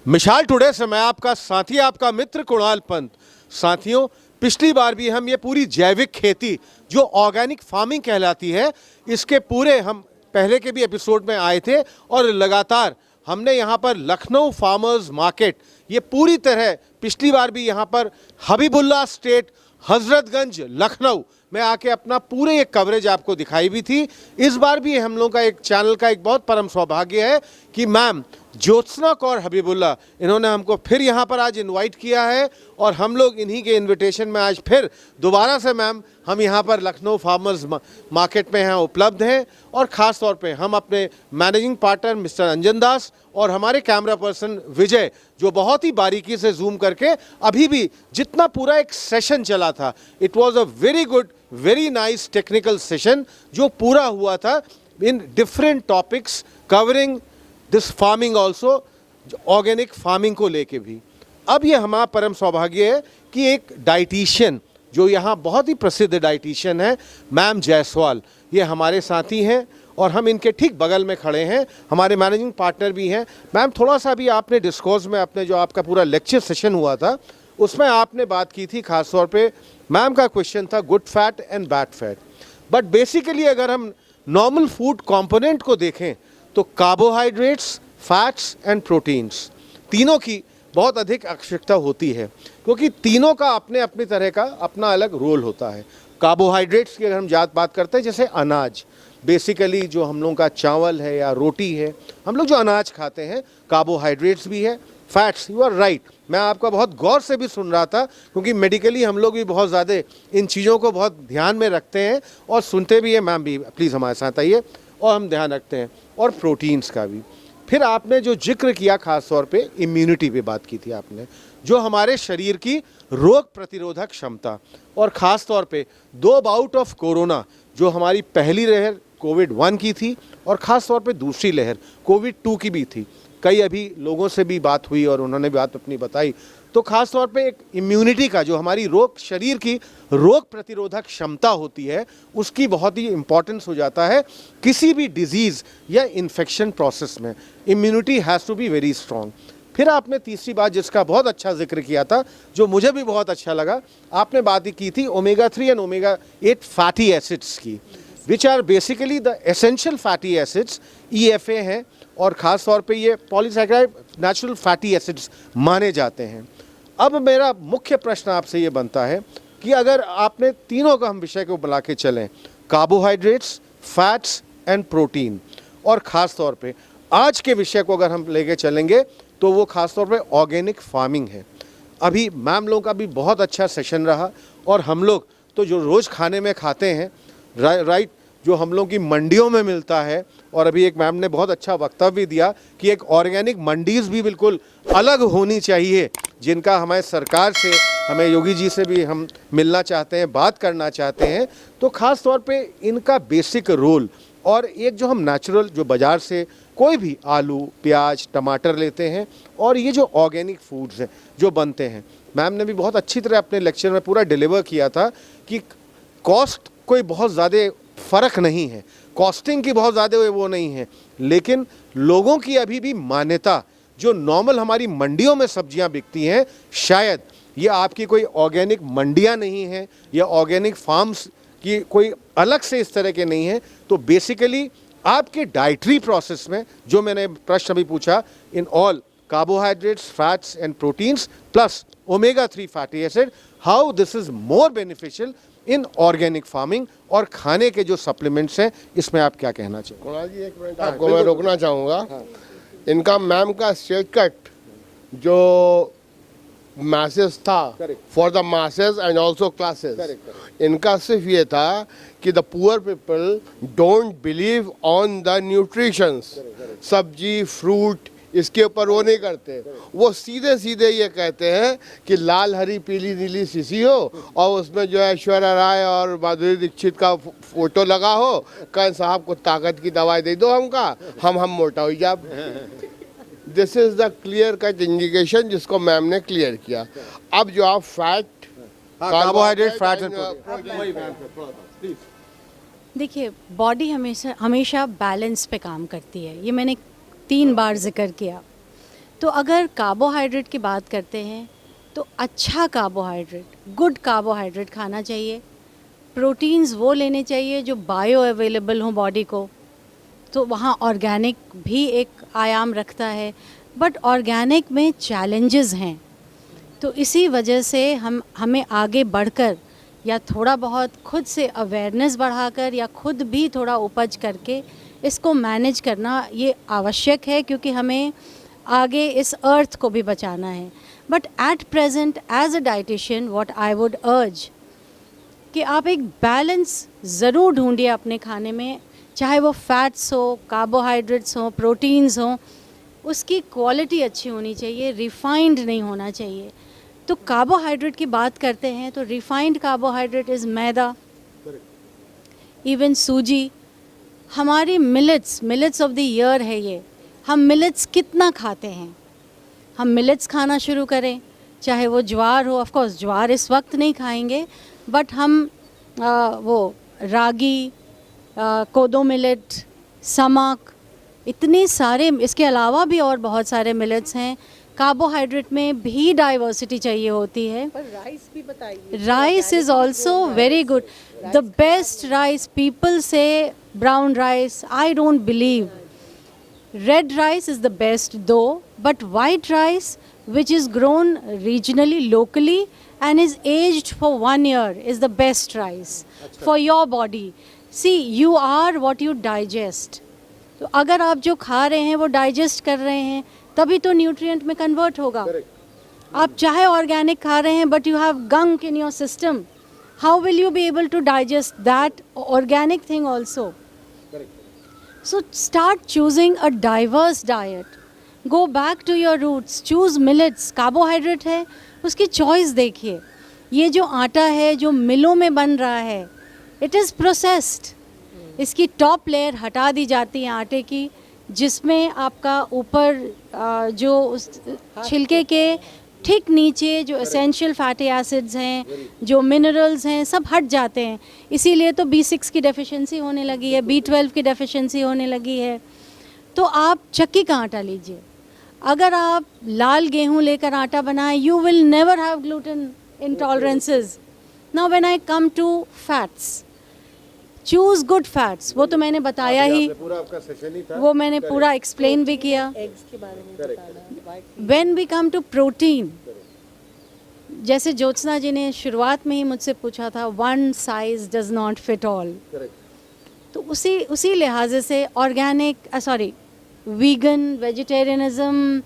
मिशाल today से मैं आपका साथी, आपका मित्र कुणाल पंत। साथियों, पिछली बार भी हम ये पूरी जैविक खेती जो ऑर्गेनिक फार्मिंग कहलाती है, इसके पूरे हम पहले के भी एपिसोड में आए थे और लगातार हमने यहाँ पर लखनऊ फार्मर्स मार्केट, ये पूरी तरह पिछली बार भी यहाँ पर हबीबुल्ला स्टेट हजरतगंज लखनऊ में आके अपना पूरे एक कवरेज आपको दिखाई भी थी। इस बार भी हम लोग का एक चैनल का एक बहुत परम सौभाग्य है कि मैम ज्योत्सना कौर हबीबुल्ला, इन्होंने हमको फिर यहाँ पर आज इनवाइट किया है और हम लोग इन्हीं के इनविटेशन में आज फिर दोबारा से मैम हम यहाँ पर लखनऊ फार्मर्स मार्केट में हैं, उपलब्ध हैं। और ख़ास तौर पे हम अपने मैनेजिंग पार्टनर मिस्टर अंजन दास और हमारे कैमरा पर्सन विजय, जो बहुत ही बारीकी से जूम करके अभी भी जितना पूरा एक सेशन चला था, it was a very good, very nice technical session जो पूरा हुआ था in different topics covering this farming also, organic farming को लेके भी। अब ये हमारा परम सौभाग्य है कि एक डाइटिशियन जो यहाँ बहुत ही प्रसिद्ध डाइटिशियन है मैम जायसवाल, ये हमारे साथी हैं और हम इनके ठीक बगल में खड़े हैं, हमारे मैनेजिंग पार्टनर भी हैं। मैम, थोड़ा सा भी आपने डिस्कोर्स में अपने जो आपका पूरा लेक्चर सेशन हुआ था उसमें आपने बात की थी, खास तौर पे मैम का क्वेश्चन था good fat and bad fat. But basically अगर हम नॉर्मल फूड कंपोनेंट को देखें तो कार्बोहाइड्रेट्स, फैट्स एंड प्रोटीन्स, तीनों की बहुत अधिक आवश्यकता होती है क्योंकि तीनों का अपने अपनी तरह का अपना अलग रोल होता है। कार्बोहाइड्रेट्स की अगर हम बात करते हैं, जैसे अनाज, बेसिकली जो हम लोगों का चावल है या रोटी है, हम लोग जो अनाज खाते हैं, कार्बोहाइड्रेट्स भी है। फैट्स, यू आर राइट, मैं आपका बहुत गौर से भी सुन रहा था क्योंकि मेडिकली हम लोग भी बहुत ज़्यादा इन चीज़ों को बहुत ध्यान में रखते हैं और सुनते भी हैं। मैम भी प्लीज़ हमारे साथ आइए, और हम ध्यान रखते हैं, और प्रोटीन्स का भी। फिर आपने जो जिक्र किया खास तौर पे इम्यूनिटी पे बात की थी आपने, जो हमारे शरीर की रोग प्रतिरोधक क्षमता, और ख़ास तौर पे 2 बाउट ऑफ कोरोना, जो हमारी पहली लहर कोविड-1 की थी और ख़ास तौर पे दूसरी लहर कोविड-2 की भी थी। कई अभी लोगों से भी बात हुई और उन्होंने बात अपनी बताई, तो ख़ास तौर पे एक इम्यूनिटी का जो हमारी शरीर की रोग प्रतिरोधक क्षमता होती है, उसकी बहुत ही इम्पोर्टेंस हो जाता है किसी भी डिजीज़ या इन्फेक्शन प्रोसेस में। Immunity has to be very strong. फिर आपने तीसरी बात जिसका बहुत अच्छा जिक्र किया था, जो मुझे भी बहुत अच्छा लगा, आपने बात की थी omega 3 and omega 8 fatty acids की, which are basically the essential fatty acids, EFA हैं, और ख़ास तौर पे ये पॉलीसैकेराइड नेचुरल फैटी एसिड्स माने जाते हैं। अब मेरा मुख्य प्रश्न आपसे ये बनता है कि अगर आपने तीनों का हम विषय को बुला के चलें, कार्बोहाइड्रेट्स, फैट्स एंड प्रोटीन, और ख़ास तौर पे आज के विषय को अगर हम लेके चलेंगे तो वो ख़ास तौर पे ऑर्गेनिक फार्मिंग है। अभी मैम लोगों का भी बहुत अच्छा सेशन रहा और हम लोग तो जो रोज़ खाने में खाते हैं, राइट, जो हम लोग की मंडियों में मिलता है, और अभी एक मैम ने बहुत अच्छा वक्तव्य दिया कि एक ऑर्गेनिक मंडीज़ भी बिल्कुल अलग होनी चाहिए, जिनका हमारे सरकार से, हमें योगी जी से भी हम मिलना चाहते हैं, बात करना चाहते हैं। तो ख़ास तौर पे इनका बेसिक रोल, और एक जो हम नेचुरल जो बाज़ार से कोई भी आलू, प्याज, टमाटर लेते हैं, और ये जो ऑर्गेनिक फूड्स हैं जो बनते हैं, मैम ने भी बहुत अच्छी तरह अपने लेक्चर में पूरा डिलीवर किया था कि कॉस्ट कोई बहुत ज़्यादा फ़र्क नहीं है, कॉस्टिंग की बहुत ज़्यादा वो नहीं है, लेकिन लोगों की अभी भी मान्यता, जो नॉर्मल हमारी मंडियों में सब्जियां बिकती हैं, शायद ये आपकी कोई ऑर्गेनिक मंडियां नहीं हैं या ऑर्गेनिक फार्म्स की कोई अलग से इस तरह के नहीं हैं। तो बेसिकली आपके डाइटरी प्रोसेस में जो मैंने प्रश्न अभी पूछा, in all carbohydrates, fats and proteins plus omega 3 fatty acid, how this is more beneficial in organic farming, और खाने के जो सप्लीमेंट्स हैं, इसमें आप क्या कहना चाहिए? कुणाल जी, एक मिनट आपको मैं रोकना चाहूँगा। इनका मैम का स्ट्रेट कट जो मैसेज था for the masses and also classes, इनका सिर्फ ये था कि the poor people don't believe on the nutritions, सब्जी, फ्रूट, इसके ऊपर वो नहीं करते, वो सीधे सीधे ये कहते हैं कि लाल, हरी, पीली, नीली शीशी हो और उसमें जो है ऐश्वर्या राय और माधुरी दीक्षित का फोटो लगा हो, कहें साहब को ताकत की दवाई दे दो हमका, हम मोटा हो जाए। This is the clear cut indication जिसको मैम ने क्लियर किया। अब जो आप fat, carbohydrate, fat and protein, देखिए, बॉडी हमेशा बैलेंस पे काम करती है, ये मैंने 3 बार जिक्र किया। तो अगर कार्बोहाइड्रेट की बात करते हैं तो अच्छा कार्बोहाइड्रेट, गुड कार्बोहाइड्रेट खाना चाहिए। प्रोटीन्स वो लेने चाहिए जो बायो अवेलेबल हों बॉडी को, तो वहाँ ऑर्गेनिक भी एक आयाम रखता है, बट ऑर्गेनिक में चैलेंजेस हैं। तो इसी वजह से हमें आगे बढ़कर या थोड़ा बहुत खुद से अवेयरनेस बढ़ाकर या खुद भी थोड़ा उपज करके इसको मैनेज करना ये आवश्यक है, क्योंकि हमें आगे इस अर्थ को भी बचाना है। But at present as a dietitian what I would urge कि आप एक बैलेंस ज़रूर ढूंढिए अपने खाने में, चाहे वो फैट्स हो, कार्बोहाइड्रेट्स हो, प्रोटीन्स हो, उसकी क्वालिटी अच्छी होनी चाहिए, रिफाइंड नहीं होना चाहिए। तो कार्बोहाइड्रेट की बात करते हैं तो refined carbohydrate is maida, even सूजी। हमारी मिलेट्स ऑफ द ईयर है ये। हम मिलेट्स कितना खाते हैं? हम मिलेट्स खाना शुरू करें, चाहे वो ज्वार हो, ऑफ कोर्स ज्वार इस वक्त नहीं खाएंगे, बट हम वो रागी, कोदो मिलेट, समक, इतने सारे, इसके अलावा भी और बहुत सारे मिलेट्स हैं। कार्बोहाइड्रेट में भी डाइवर्सिटी चाहिए होती है। पर राइस भी बताइए। Rice is also very good. The best rice, people say brown rice, I don't believe. Red rice is the best though, but white rice which is grown regionally, locally and is aged for 1 year is the best rice for your body. See, you are what you digest. तो अगर आप जो खा रहे हैं वो digest कर रहे हैं तभी तो न्यूट्रिएंट में कन्वर्ट होगा। आप चाहे ऑर्गेनिक खा रहे हैं but you have gunk in your system, how will you be able to digest that organic thing also? So start choosing a diverse diet. Go back to your roots. Choose millets. Carbohydrate है, उसकी choice देखिए। ये जो आटा है जो मिलों में बन रहा है, इट इज़ प्रोसेस्ड। इसकी टॉप लेयर हटा दी जाती है आटे की, जिसमें आपका ऊपर जो उस छिलके के ठीक नीचे जो एसेंशियल फैटी एसिड्स हैं, जो मिनरल्स हैं, सब हट जाते हैं। इसीलिए तो B6 की डेफिशिएंसी होने लगी है, B12 की डेफिशिएंसी होने लगी है। तो आप चक्की का आटा लीजिए। अगर आप लाल गेहूं लेकर आटा बनाएं, you will never have gluten intolerances. Now when I come to fats, choose good fats. वो तो मैंने बताया ही, पूरा आपका सेशन ही था, वो मैंने पूरा एक्सप्लेन भी किया। एग्स के बारे में बताना। When we come to protein, जैसे ज्योत्सना जी ने शुरुआत में ही मुझसे पूछा था, one size does not fit all. तो उसी लिहाजे से ऑर्गेनिक वीगन, वेजिटेरियनिज्म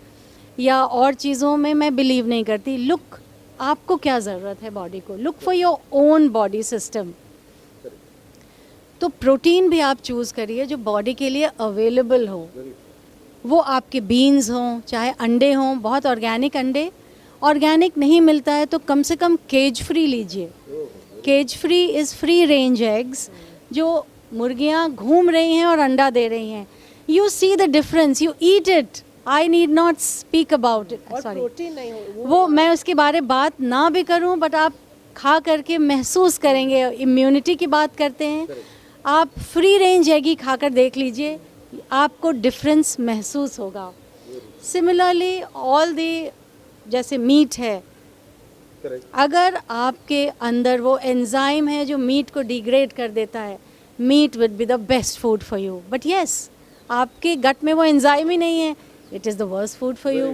या और चीज़ों में मैं बिलीव नहीं करती। लुक, आपको क्या ज़रूरत है बॉडी को, look for your own body system. तो प्रोटीन भी आप चूज़ करिए जो बॉडी के लिए अवेलेबल हो। वो आपके बीन्स हों, चाहे अंडे हों, बहुत ऑर्गेनिक अंडे। ऑर्गेनिक नहीं मिलता है तो कम से कम केज फ्री लीजिए। Cage free is free range eggs, जो मुर्गियाँ घूम रही हैं और अंडा दे रही हैं। You see the difference, you eat it, I need not speak about it. और सॉरी, प्रोटीन नहीं हो वो मैं उसके बारे बात ना भी करूं, बट आप खा करके महसूस करेंगे। इम्यूनिटी की बात करते हैं, आप फ्री रेंज एग ही खाकर देख लीजिए, आपको डिफरेंस महसूस होगा। सिमिलरली ऑल दी, जैसे मीट है, अगर आपके अंदर वो एंजाइम है जो मीट को डिग्रेड कर देता है, meat will be the best food for you. But yes, आपके गट में वो एंजाइम ही नहीं है, it is the worst food for you.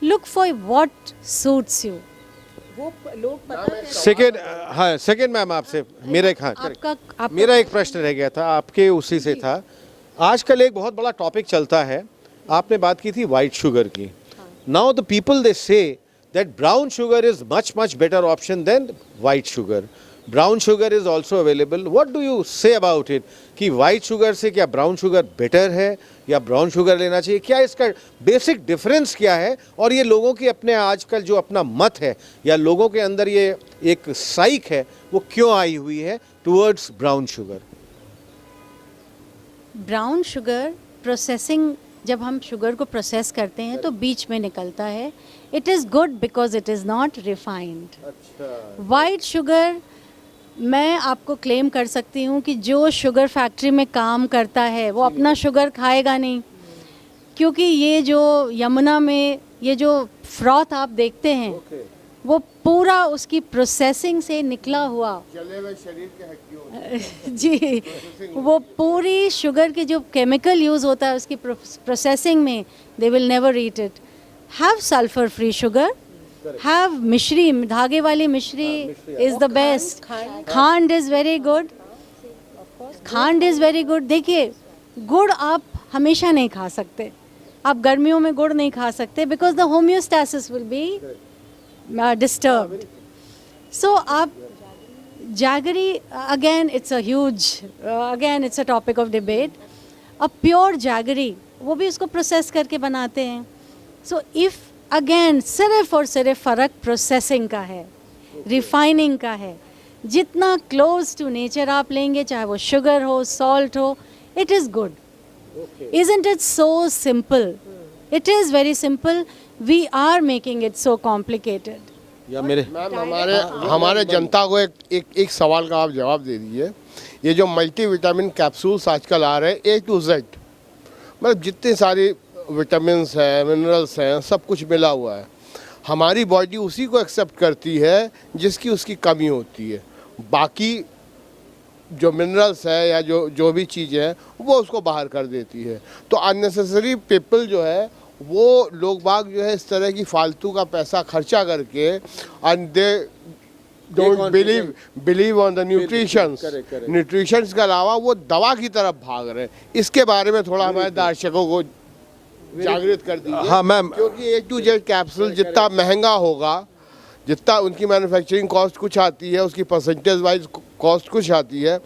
Look for what suits you. वो लोग पता है सेकेंड, हाँ सेकेंड मैम, आपसे मेरा एक, हाँ आपका मेरा एक प्रश्न रह गया था, आपके उसी से था। आजकल एक बहुत बड़ा टॉपिक चलता है, आपने बात की थी वाइट शुगर की। Now the people they say that brown sugar is much better option than white sugar. Brown sugar is also available. What do you say about it, कि वाइट शुगर से क्या ब्राउन शुगर बेटर है या brown sugar लेना चाहिए? क्या इसका basic difference क्या है? और ये लोगों की अपने आजकल जो अपना मत है या लोगों के अंदर ये एक साइक है, वो क्यों आई हुई है towards brown sugar? Brown sugar processing, जब हम शुगर को प्रोसेस करते हैं तो बीच में निकलता है। It is good because it is not refined. White sugar, मैं आपको क्लेम कर सकती हूँ कि जो शुगर फैक्ट्री में काम करता है वो अपना शुगर खाएगा नहीं, क्योंकि ये जो यमुना में ये जो फ्रॉथ आप देखते हैं वो पूरा उसकी प्रोसेसिंग से निकला हुआ जले हुए शरीर के हड्डियों जी, वो पूरी शुगर की जो केमिकल यूज़ होता है उसकी प्रोसेसिंग में, they will never eat it. Have sulphur free sugar, have मिश्री, धागे वाली मिश्री इज़ द बेस्ट. खांड इज़ वेरी गुड, खांड इज़ वेरी गुड. देखिए, गुड़ आप हमेशा नहीं खा सकते, आप गर्मियों में गुड़ नहीं खा सकते, because the homeostasis will be disturbed. So आप jaggery, again it's a huge, again it's a topic of debate. A pure jaggery वो भी उसको प्रोसेस करके बनाते हैं. So if again सिर्फ और सिर्फ फ़र्क प्रोसेसिंग का है, रिफाइनिंग का है. जितना क्लोज टू नेचर आप लेंगे, चाहे वो शुगर हो, सॉल्ट हो, it is good. Isn't it so simple? It is very simple. We are making it so complicated. या मेरे मैम हमारे जनता को एक सवाल का आप जवाब दे दीजिए. ये जो मल्टी विटामिन कैप्सूल्स आजकल आ रहे हैं A to Z, मतलब जितनी सारी विटामिन्स हैं, मिनरल्स हैं, सब कुछ मिला हुआ है. हमारी बॉडी उसी को एक्सेप्ट करती है जिसकी उसकी कमी होती है. बाकी जो मिनरल्स है या जो भी चीज़ें हैं वो उसको बाहर कर देती है. तो अननेसेसरी पीपल जो है, वो लोग बाग जो है इस तरह की फालतू का पैसा खर्चा करके, and they don't believe on the nutritions के अलावा वो दवा की तरफ भाग रहे हैं. इसके बारे में थोड़ा हमारे दर्शकों को जागृत कर दीजिए. हाँ मैम, क्योंकि A to Z कैप्सूल जितना महंगा होगा, जितना उनकी मैन्युफैक्चरिंग कॉस्ट कुछ आती है, उसकी परसेंटेज वाइज कॉस्ट कुछ आती है,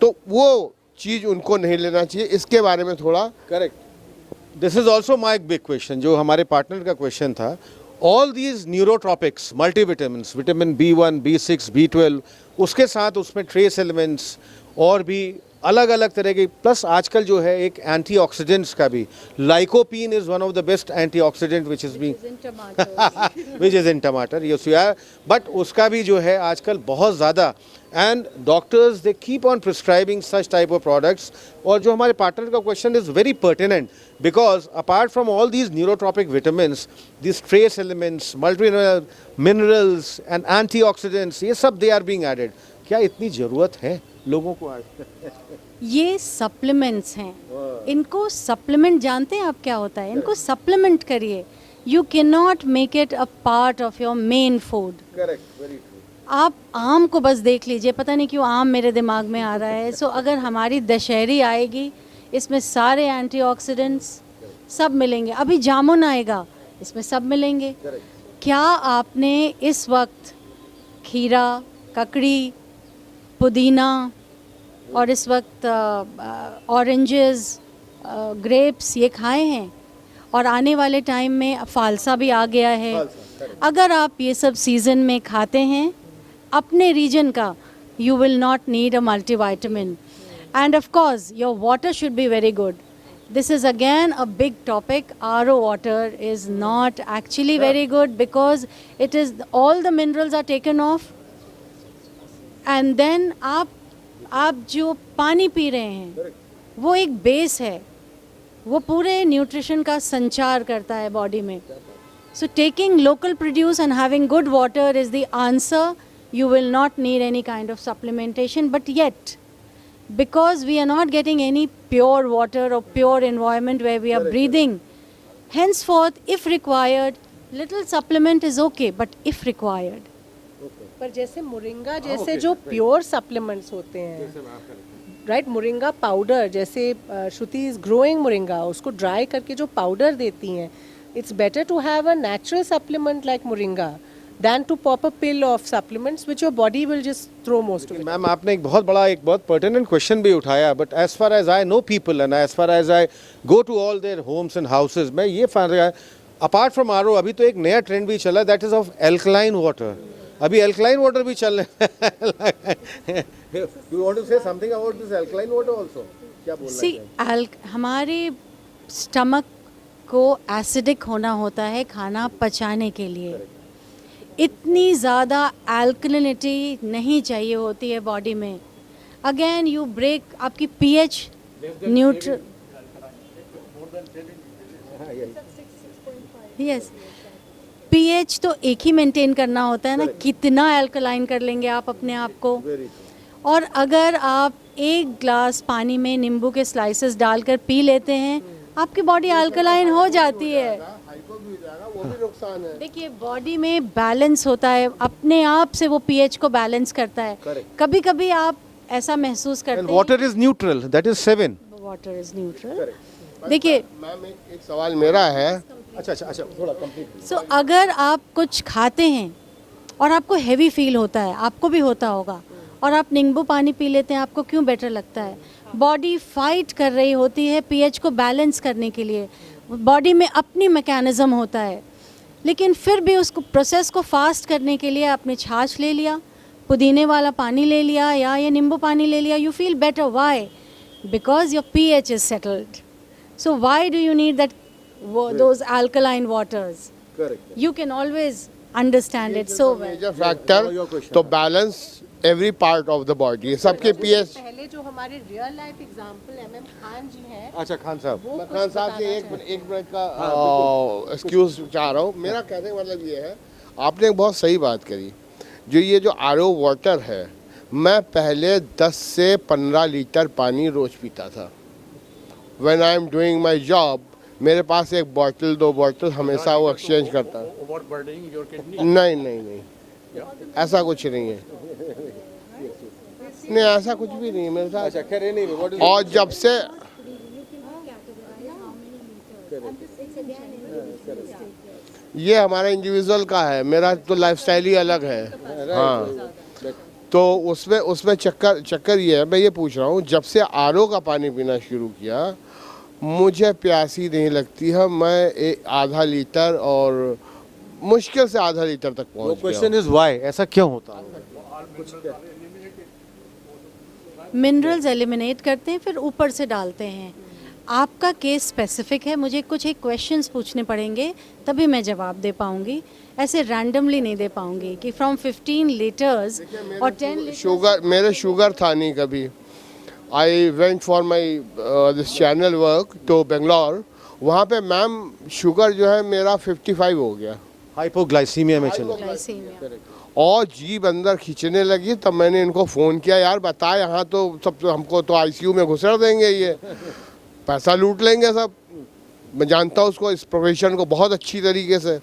तो वो चीज़ उनको नहीं लेना चाहिए. इसके बारे में थोड़ा correct. This is also my एक बिग क्वेश्चन, जो हमारे पार्टनर का क्वेश्चन था. All these neurotropics, multivitamin, vitamin B1, B6, B12, उसके साथ उसमें ट्रेस एलिमेंट्स और भी अलग अलग तरह के, प्लस आजकल जो है एक एंटीऑक्सीडेंट्स का भी, lycopene is one of the best antioxidant which is being which is in टमाटर. यस यू आर, बट उसका भी जो है आजकल बहुत ज़्यादा, and doctors they keep on prescribing such type of products. और जो हमारे पार्टनर का question is very pertinent, because apart from all these neurotropic vitamins, this trace elements, multi minerals and antioxidants, ये सब दे आर बीइंग एडेड. क्या इतनी ज़रूरत है लोगों को आज? ये सप्लीमेंट्स हैं, इनको सप्लीमेंट, जानते हैं आप क्या होता है? इनको सप्लीमेंट करिए. You can not make it a part of your main food. Correct, very true. आप आम को बस देख लीजिए, पता नहीं क्यों आम मेरे दिमाग में आ रहा है. सो अगर हमारी दशहरी आएगी, इसमें सारे एंटीऑक्सीडेंट्स सब मिलेंगे. अभी जामुन आएगा, इसमें सब मिलेंगे. क्या आपने इस वक्त खीरा, ककड़ी, पुदीना और इस वक्त ऑरेंजेस, ग्रेप्स ये खाए हैं? और आने वाले टाइम में फालसा भी आ गया है. अगर आप ये सब सीज़न में खाते हैं अपने रीजन का, you will not need a multivitamin. And of course, your water should be very good. This is again a big topic. RO water is not actually very good because it is, all the minerals are taken off. And then आप जो पानी P रहे हैं वो एक base है, वो पूरे न्यूट्रिशन का संचार करता है बॉडी में. So taking local produce and having good water is the answer. You will not need any kind of supplementation, but yet, because we are not getting any pure water or pure environment where we are breathing, henceforth, if required, little supplement is okay, but if required. पर जैसे moringa जैसे जो pure supplements होते हैं, right, moringa powder, जैसे श्रुति is growing moringa, उसको dry करके जो पाउडर देती हैं, it's better to have a natural supplement like moringa than to pop a pill of supplements which your body will just throw most of it. Ma'am, आपने एक बहुत pertinent question भी उठाया, but as far as I know people and as far as I go to all their homes and houses, मैं ये फान रहा, apart from RO, अभी तो एक नया ट्रेंड भी चला, that is of alkaline water. अभी alkaline water भी चल रहा है. You want to say something about this alkaline water also? क्या बोलना चाहिए? See, हमारे स्टमक को एसिडिक होना होता है खाना पचाने के लिए. इतनी ज़्यादा अल्कलिनिटी नहीं चाहिए होती है बॉडी में. अगेन यू ब्रेक आपकी पीएच यस, पीएच तो एक ही मेंटेन करना होता है ना, कितना अल्कलाइन कर लेंगे आप अपने आप को। और अगर आप एक ग्लास पानी में नींबू के स्लाइसेस डालकर पी लेते हैं, आपकी बॉडी अल्कलाइन हो जाती है। हाइपो भी हो जाएगा, वो भी नुकसान है। देखिए, बॉडी में बैलेंस होता है, अपने आप से वो पीएच को बैलेंस करता है। कभी कभी आप ऐसा महसूस करते एंड हैं water is neutral, that is 7। Water is neutral. देखिए, मैम एक सवाल मेरा है, अच्छा थोड़ा कंप्लीट। सो अगर आप कुछ खाते हैं और आपको हैवी फील होता है, आपको भी होता होगा, और आप नींबू पानी पी लेते हैं, आपको क्यों बेटर लगता है? बॉडी फाइट कर रही होती है पीएच को बैलेंस करने के लिए, बॉडी में अपनी मैकेनिज्म होता है, लेकिन फिर भी उसको प्रोसेस को फास्ट करने के लिए आपने छाछ ले लिया, पुदीने वाला पानी ले लिया, या ये नींबू पानी ले लिया, you feel better. Why? Because your pH is settled. So why do you need that those alkaline waters? Correct. You can always understand it so well. Major factor to balance every part of the body, सबके pH. पहले जो हमारे real life example MM Khan ji हैं, अच्छा खान साहब, वो मैं कुछ खान साहब से बताना एक मिनट का एक्सक्यूज चाह रहा हूँ। मेरा कहने का मतलब ये है, आपने एक बहुत सही बात करी। जो ये जो आरओ वाटर है, मैं पहले 10 से 15 लीटर पानी रोज पीता था। When I am doing my job, मेरे पास एक बॉटल 2 बॉटल हमेशा वो एक्सचेंज करता है। नहीं, ऐसा कुछ नहीं है। नहीं, ऐसा कुछ भी नहीं है मेरे साथ। अच्छा खैर नहीं, व्हाट इज और जब से ये हमारा इंडिविजुअल का है, मेरा तो लाइफस्टाइल ही अलग है। हाँ, तो उसमें चक्कर ये है, मैं ये पूछ रहा हूँ, जब से आरओ का पानी पीना शुरू किया, मुझे प्यासी नहीं लगती है। मैं आधा लीटर और मुश्किल से आधा लीटर तक पहुँच गया। क्वेश्चन इज व्हाई, ऐसा क्यों होता है? मिनरल्स एलिमिनेट करते हैं, फिर ऊपर से डालते हैं। आपका केस स्पेसिफिक है, मुझे कुछ एक क्वेश्चंस पूछने पड़ेंगे, तभी मैं जवाब दे पाऊंगी। ऐसे रैंडमली नहीं दे पाऊंगी कि फ्रॉम 15 लीटर्स और 10 लीटर्स। मेरे शुगर था नहीं कभी। I went for my this channel work तो बेंगलोर, वहाँ पे मैम शुगर जो है मेरा 55 हो गया। हाइपोग्लाइसीमिया में चले। ग्लाइसीमिया। और जीभ अंदर खींचने लगी, तब मैंने इनको फ़ोन किया, यार बता, यहाँ तो सब हमको तो आईसीयू में घुसड़ देंगे, ये पैसा लूट लेंगे सब। मैं जानता हूँ उसको, इस प्रोफेशन को बहुत अच्छी तरीके से।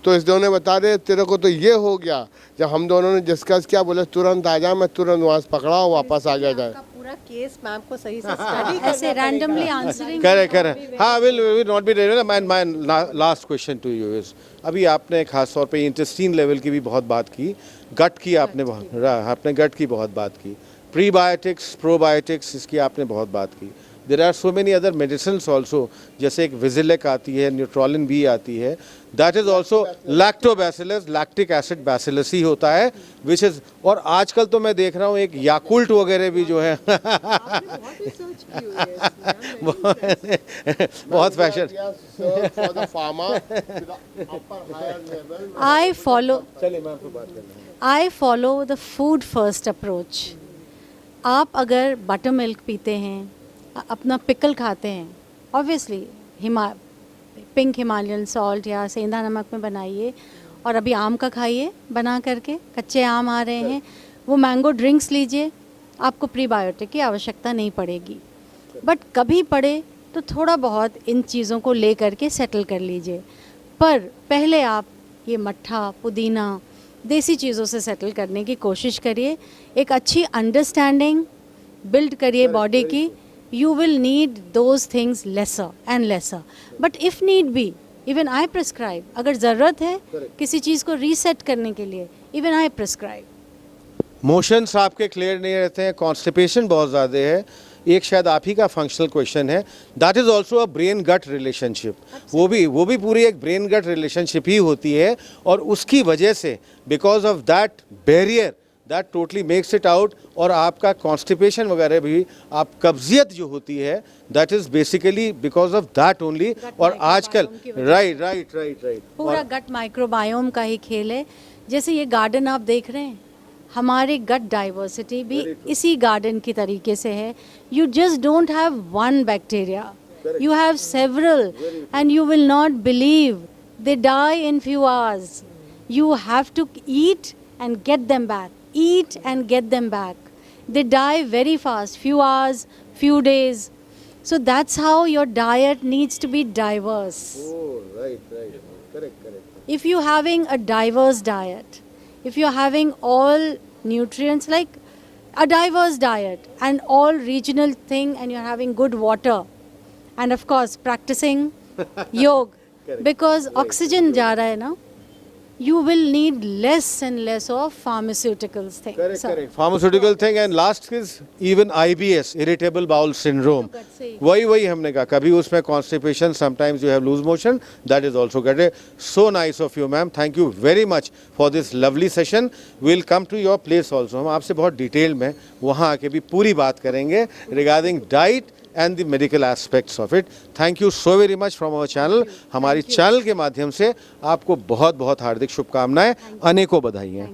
तो इस दोनों ने बता रहे तेरे को तो ये हो गया। जब हम दोनों ने डिस्कस किया, बोले तुरंत आ जा, मैं तुरंत वहाँ से पकड़ा और वापस आ गया था। आपका पूरा केस मैम को सही से स्टडी ऐसे रैंडमली आंसरिंग। करेक्ट। हाँ, will not be ready. My last question to you is, अभी आपने खास तौर पे इंटेस्टाइन लेवल की भी बहुत बात की, गट की आपने गट की बहुत बात की, प्रीबायोटिक्स प्रोबायोटिक्स इसकी आपने बहुत बात की। There are so many other medicines also, जैसे एक विजिलेक आती है, न्यूट्रोलिन बी आती है, that is also lactobacillus, lactic acid bacillus ही होता है, विच इज। और आजकल तो मैं देख रहा हूँ एक याकुल्ट वगैरह भी जो है बहुत fashion. I follow the food first approach. आप अगर बटर मिल्क पीते हैं, अपना पिकल खाते हैं, ऑब्वियसली पिंक हिमालयन सॉल्ट या सेंधा नमक में बनाइए, और अभी आम का खाइए बना करके, कच्चे आम आ रहे हैं, वो मैंगो ड्रिंक्स लीजिए, आपको प्रीबायोटिक की आवश्यकता नहीं पड़ेगी। बट कभी पड़े तो थोड़ा बहुत इन चीज़ों को ले करके सेटल कर लीजिए, पर पहले आप ये मट्ठा, पुदीना, देसी चीज़ों से सेटल करने की कोशिश करिए। एक अच्छी अंडरस्टैंडिंग बिल्ड करिए बॉडी की। You will need those things lesser and lesser. But if need be, even I prescribe. अगर ज़रूरत है किसी चीज़ को रीसेट करने के लिए, even I prescribe. मोशंस आपके क्लियर नहीं रहते हैं, कॉन्स्टिपेशन बहुत ज़्यादा है, एक शायद आप ही का फंक्शनल क्वेश्चन है, that is also a brain gut relationship. वो भी पूरी एक ब्रेन गट रिलेशनशिप ही होती है, और उसकी वजह से because of that barrier that totally makes it out. और आपका कॉन्स्टिपेशन वगैरह भी, आप कब्जियत जो होती है, that is basically because of that only. और आजकल राइट पूरा गट माइक्रोबायोम का ही खेल है। जैसे ये गार्डन आप देख रहे हैं, हमारे गट डाइवर्सिटी भी इसी गार्डन की तरीके से है। You just don't have one bacteria, You have several, and you will not believe they die in few hours. You have to eat and get them back. Eat and get them back. They die very fast, few hours, few days. So that's how your diet needs to be diverse. Oh, right. Correct. If you're having a diverse diet, if you're having all nutrients, like a diverse diet and all regional thing, and you're having good water, and of course practicing yoga, because oxygen ja raha hai na, you will need less and less of pharmaceuticals thing. Correct. Pharmaceutical thing, and last is even IBS, irritable bowel syndrome. वही हमने कहा, कभी उसमें constipation, sometimes you have loose motion, that is also good. So nice of you, ma'am. Thank you very much for this lovely session. We'll come to your place also. हम आपसे बहुत detail में वहाँ आके भी पूरी बात करेंगे regarding diet and the medical aspects of it. Thank you so very much from our channel. हमारी चैनल के माध्यम से आपको बहुत बहुत हार्दिक शुभकामनाएं, अनेकों बधाइयाँ.